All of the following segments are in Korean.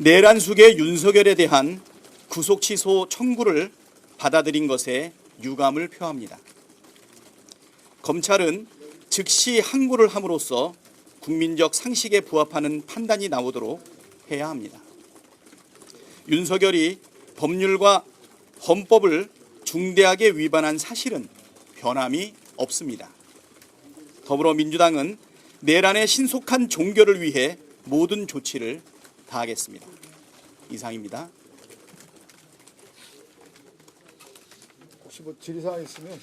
내란숙의 윤석열에 대한 구속 취소 청구를 받아들인 것에 유감을 표합니다. 검찰은 즉시 항고를 함으로써 국민적 상식에 부합하는 판단이 나오도록 해야 합니다. 윤석열이 법률과 헌법을 중대하게 위반한 사실은 변함이 없습니다. 더불어민주당은 내란의 신속한 종결을 위해 모든 조치를 다하겠습니다. 이상입니다. 혹시 뭐 질의사항 있으면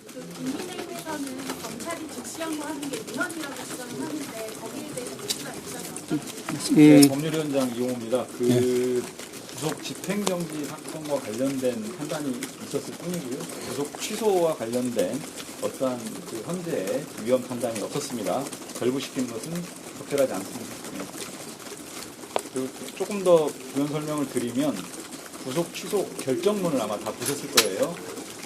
국민의힘에서는 검찰이 즉시항고하는 게 위헌이라고 주장을 하는데 거기에 대해서 민주당 입장이 어떻습니까? 네, 법률위원장 이용호입니다. 구속 집행정지 사건과 관련된 판단이 있었을 뿐이고요. 구속 취소와 관련된 어떠한 현재의 위헌 판단이 없었습니다. 결부시키는 것은 적절하지 않습니다. 그리고 조금 더 부연 설명을 드리면 구속 취소 결정문을 아마 다 보셨을 거예요.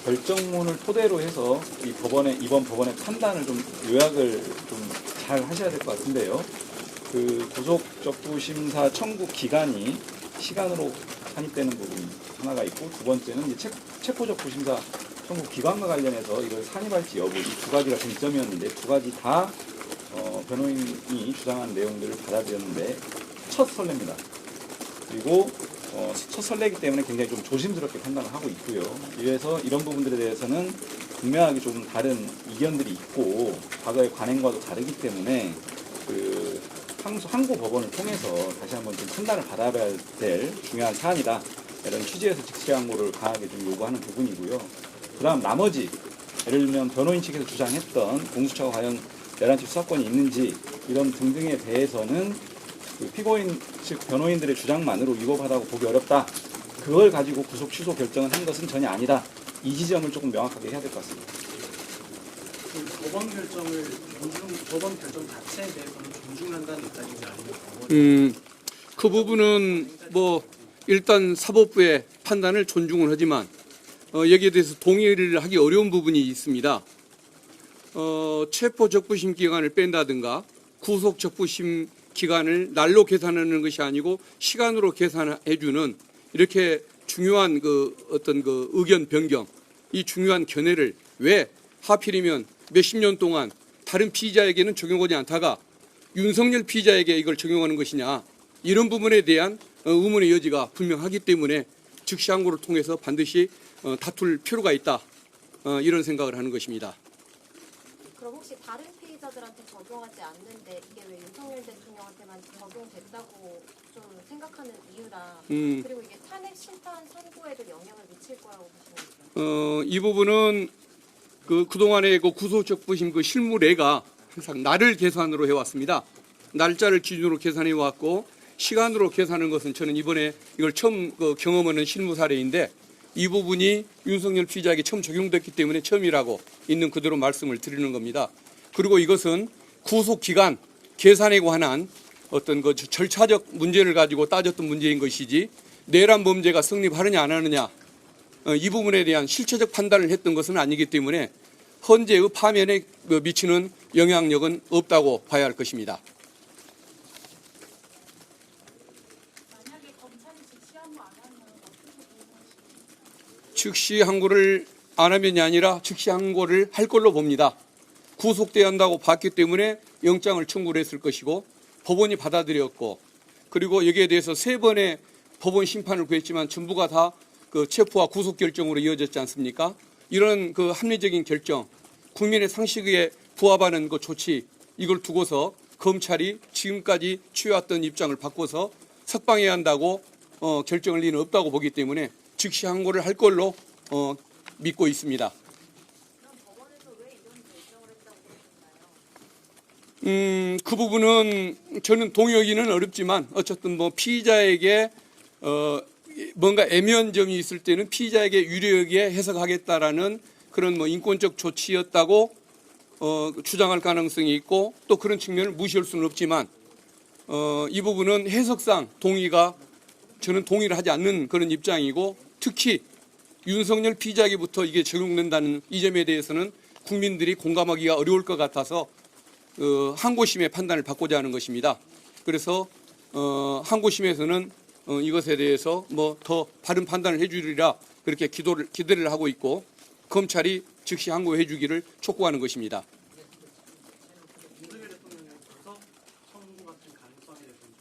결정문을 토대로 해서 이번 법원의 판단을 좀 요약을 좀 잘 하셔야 될 것 같은데요. 구속적부심사 청구 기간이 시간으로 산입되는 부분이 하나가 있고, 두 번째는 체포적부심사 청구 기간과 관련해서 이걸 산입할지 여부, 이 두 가지가 쟁점이었는데 두 가지 다 변호인이 주장한 내용들을 받아들였는데 첫 선례입니다. 그리고 첫 선례이기 때문에 굉장히 좀 조심스럽게 판단을 하고 있고요. 이래서 이런 부분들에 대해서는 분명하게 좀 다른 이견들이 있고 과거의 관행과도 다르기 때문에 항고 법원을 통해서 다시 한번 좀 판단을 받아야 될 중요한 사안이다. 이런 취지에서 즉시 항고를 강하게 좀 요구하는 부분이고요. 그다음 나머지 예를 들면 변호인 측에서 주장했던 공수처가 과연 내란 집 수사권이 있는지 이런 등등에 대해서는 피고인 즉 변호인들의 주장만으로 위법하다고 보기 어렵다. 그걸 가지고 구속 취소 결정을 한 것은 전혀 아니다. 이 지점을 조금 명확하게 해야 될 것 같습니다. 법원 결정 자체에 대해서는 존중한다는 입장인지 아니면 그 부분은 뭐 일단 사법부의 판단을 존중을 하지만 여기에 대해서 동의를 하기 어려운 부분이 있습니다. 체포 적부심 기간을 뺀다든가 구속 적부심 기간을 날로 계산하는 것이 아니고 시간으로 계산해주는 이렇게 중요한 어떤 의견 변경, 이 중요한 견해를 왜 하필이면 몇십 년 동안 다른 피의자에게는 적용하지 않다가 윤석열 피의자에게 이걸 적용하는 것이냐, 이런 부분에 대한 의문의 여지가 분명하기 때문에 즉시 항고를 통해서 반드시 다툴 필요가 있다, 이런 생각을 하는 것입니다. 그럼 혹시 다른 피의자들한테 적용하지 않는데 이게 왜 윤석열 대통령한테만 적용됐다고 좀 생각하는 이유나 그리고 이게 탄핵 심판 선고에도 영향을 미칠 거라고 보시는지요? 이 부분은 그동안의 구속적부심 실무례가 항상 날을 계산으로 해왔습니다. 날짜를 기준으로 계산해 왔고 시간으로 계산하는 것은 저는 이번에 이걸 처음 경험하는 실무 사례인데, 이 부분이 윤석열 피의자에게 처음 적용됐기 때문에 처음이라고 있는 그대로 말씀을 드리는 겁니다. 그리고 이것은 구속기간 계산에 관한 어떤 절차적 문제를 가지고 따졌던 문제인 것이지 내란 범죄가 성립하느냐 안 하느냐 이 부분에 대한 실체적 판단을 했던 것은 아니기 때문에 헌재의 파면에 미치는 영향력은 없다고 봐야 할 것입니다. 만약에 검찰이 즉시항고 안 하면 어떻게 대응하시나요? 즉시 항고를 안 하면이 아니라 즉시 항고를 할 걸로 봅니다. 구속돼야 한다고 봤기 때문에 영장을 청구를 했을 것이고 법원이 받아들였고, 그리고 여기에 대해서 3번의 법원 심판을 구했지만 전부가 다 체포와 구속 결정으로 이어졌지 않습니까? 이런 합리적인 결정, 국민의 상식에 부합하는 조치, 이걸 두고서 검찰이 지금까지 취해왔던 입장을 바꿔서 석방해야 한다고 결정할 리는 없다고 보기 때문에 즉시 항고를 할 걸로 믿고 있습니다. 그럼 법원에서 왜 이런 결정을 했다고 보시나요? 그 부분은 저는 동의하기는 어렵지만 어쨌든 피의자에게 뭔가 애매한 점이 있을 때는 피의자에게 유리하게 해석하겠다라는 그런 인권적 조치였다고 주장할 가능성이 있고, 또 그런 측면을 무시할 수는 없지만 이 부분은 해석상 저는 동의를 하지 않는 그런 입장이고, 특히 윤석열 피의자에게부터 이게 적용된다는 이 점에 대해서는 국민들이 공감하기가 어려울 것 같아서 항고심의 판단을 받고자 하는 것입니다. 그래서 항고심에서는 이것에 대해서 뭐 더 바른 판단을 해주리라 그렇게 기대를 하고 있고 검찰이 즉시 항고해 주기를 촉구하는 것입니다. 윤석열 대통령의 구속 청구 같은 가능성에 대해서는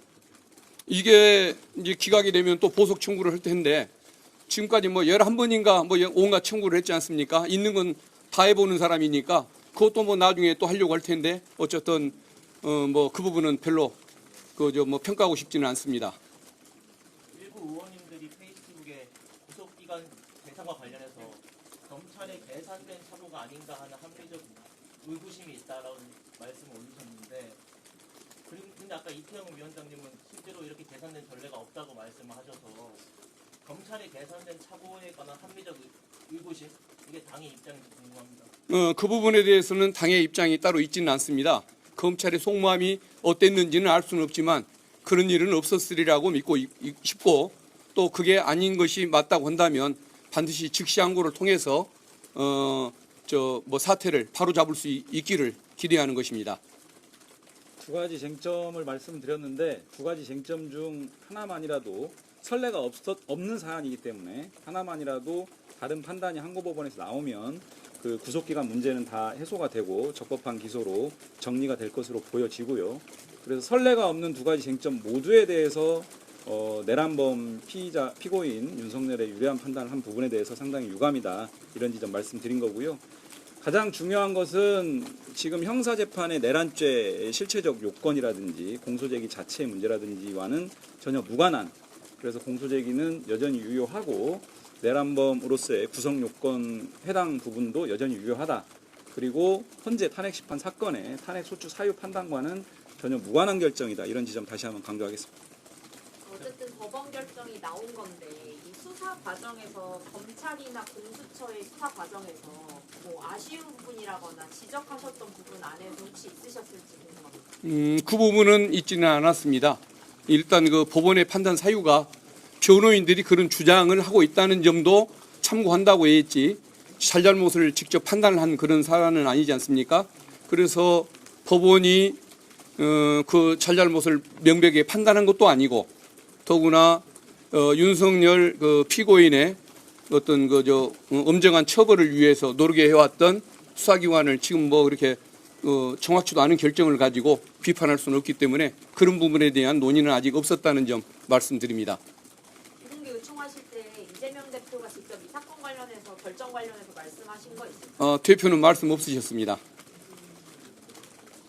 이게 이제 기각이 되면 또 보석 청구를 할 텐데 지금까지 뭐 11번인가 뭐 온갖 청구를 했지 않습니까? 있는 건 다 해보는 사람이니까 그것도 뭐 나중에 또 하려고 할 텐데 어쨌든 뭐 그 부분은 별로 뭐 평가하고 싶지는 않습니다. 일부 의원님들이 페이스북에 구속기간 대상과 관련해서 검찰의 계산된 사고가 아닌가 하는 합리적 의구심이 있다라는 말씀을 올리셨는데 근데 아까 이태영 위원장님은 실제로 이렇게 계산된 전례가 없다고 말씀을 하셔서 검찰의 계산된 사고에 관한 합리적 의구심 이게 당의 입장인지 궁금합니다. 그 부분에 대해서는 당의 입장이 따로 있지는 않습니다. 검찰의 속마음이 어땠는지는 알 수는 없지만 그런 일은 없었으리라고 믿고 싶고 또 그게 아닌 것이 맞다고 한다면 반드시 즉시 항고를 통해서 사태를 바로잡을 수 있기를 기대하는 것입니다. 두 가지 쟁점을 말씀드렸는데 두 가지 쟁점 중 하나만이라도 선례가 없는 사안이기 때문에 하나만이라도 다른 판단이 항고법원에서 나오면 그 구속기간 문제는 다 해소가 되고 적법한 기소로 정리가 될 것으로 보여지고요. 그래서 선례가 없는 두 가지 쟁점 모두에 대해서 내란범 피고인 윤석열의 유리한 판단을 한 부분에 대해서 상당히 유감이다 이런 지점 말씀드린 거고요. 가장 중요한 것은 지금 형사재판의 내란죄의 실체적 요건이라든지 공소제기 자체의 문제라든지와는 전혀 무관한 그래서 공소제기는 여전히 유효하고 내란범으로서의 구성요건 해당 부분도 여전히 유효하다. 그리고 현재 탄핵심판 사건의 탄핵소추 사유 판단과는 전혀 무관한 결정이다. 이런 지점 다시 한번 강조하겠습니다. 어쨌든 법원 결정이 나온 건데 이 수사 과정에서 검찰이나 공수처의 수사 과정에서 뭐 아쉬운 부분이라거나 지적하셨던 부분 안에서 혹시 있으셨을지 궁금합니다. 그 부분은 있지는 않았습니다. 일단 그 법원의 판단 사유가 변호인들이 그런 주장을 하고 있다는 점도 참고한다고 했지 잘잘못을 직접 판단을 한 그런 사안은 아니지 않습니까? 그래서 법원이 그 잘잘못을 명백하게 판단한 것도 아니고 더구나 윤석열 그 피고인의 어떤 엄정한 처벌을 위해서 노력해 해왔던 수사기관을 지금 뭐 그렇게 정확치도 않은 결정을 가지고 비판할 수는 없기 때문에 그런 부분에 대한 논의는 아직 없었다는 점 말씀드립니다. 비공개 요청하실 때 이재명 대표가 직접 이 사건 관련해서 결정 관련해서 말씀하신 거 있을까요? 대표는 말씀 없으셨습니다.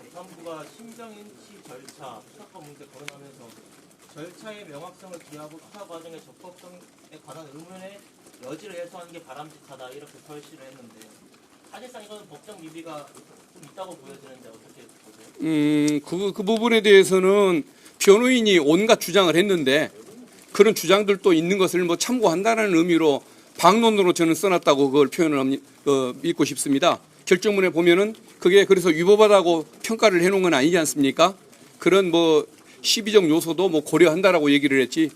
재판부가 심정인 시 절차, 수사권 문제 거론하면서 절차의 명확성을 기하고 수사 과정의 적법성에 관한 의문의 여지를 해소하는 게 바람직하다 이렇게 설시를 했는데 사실상 이건 법적 미비가 좀 있다고 보여지는데 어떻게 보세요? 그 부분에 대해서는 변호인이 온갖 주장을 했는데 그런 주장들도 있는 것을 뭐 참고한다는 의미로 방론으로 저는 써놨다고 그걸 표현을 믿고 싶습니다. 결정문에 보면은 그게 그래서 위법하다고 평가를 해놓은 건 아니지 않습니까? 그런 뭐 시비적 요소도 뭐 고려한다라고 얘기를 했지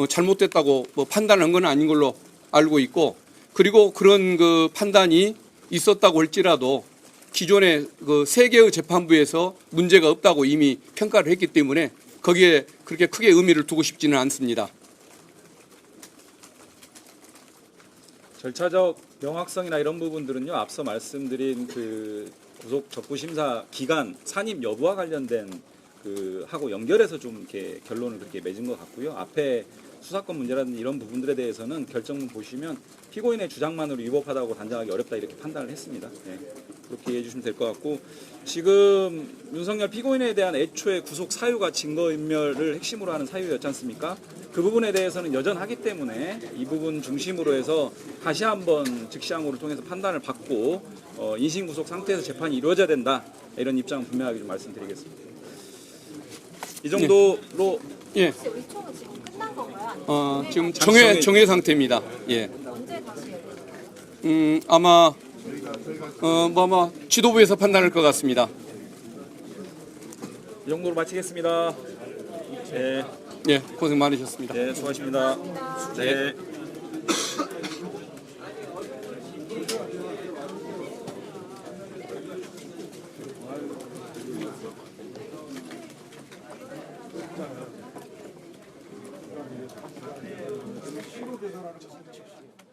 잘못됐다고 뭐 판단한 건 아닌 걸로 알고 있고 그리고 그런 그 판단이 있었다고 할지라도 기존의 그 세 개의 재판부에서 문제가 없다고 이미 평가를 했기 때문에 거기에 그렇게 크게 의미를 두고 싶지는 않습니다. 절차적 명확성이나 이런 부분들은요 앞서 말씀드린 그 구속 적부 심사 기간 산입 여부와 관련된 그 하고 연결해서 좀 이렇게 결론을 그렇게 맺은 것 같고요. 앞에 수사권 문제라든지 이런 부분들에 대해서는 결정문 보시면 피고인의 주장만으로 위법하다고 단정하기 어렵다 이렇게 판단을 했습니다. 네, 그렇게 이해해 주시면 될 것 같고 지금 윤석열 피고인에 대한 애초에 구속 사유가 증거인멸을 핵심으로 하는 사유였지 않습니까? 그 부분에 대해서는 여전하기 때문에 이 부분 중심으로 해서 다시 한번 즉시항고를 통해서 판단을 받고 인신구속 상태에서 재판이 이루어져야 된다 이런 입장은 분명하게 좀 말씀드리겠습니다. 이 정도로 예. 혹시 의총은 지금 끝난 건가요? 아니면 지금 정회 상태입니다. 예. 언제 다시 열리나요? 아마 아마 지도부에서 판단할 것 같습니다. 이 정도로 마치겠습니다. 네, 예, 고생 많으셨습니다. 네 수고하십니다. 네. 하나를 찾아주십시오.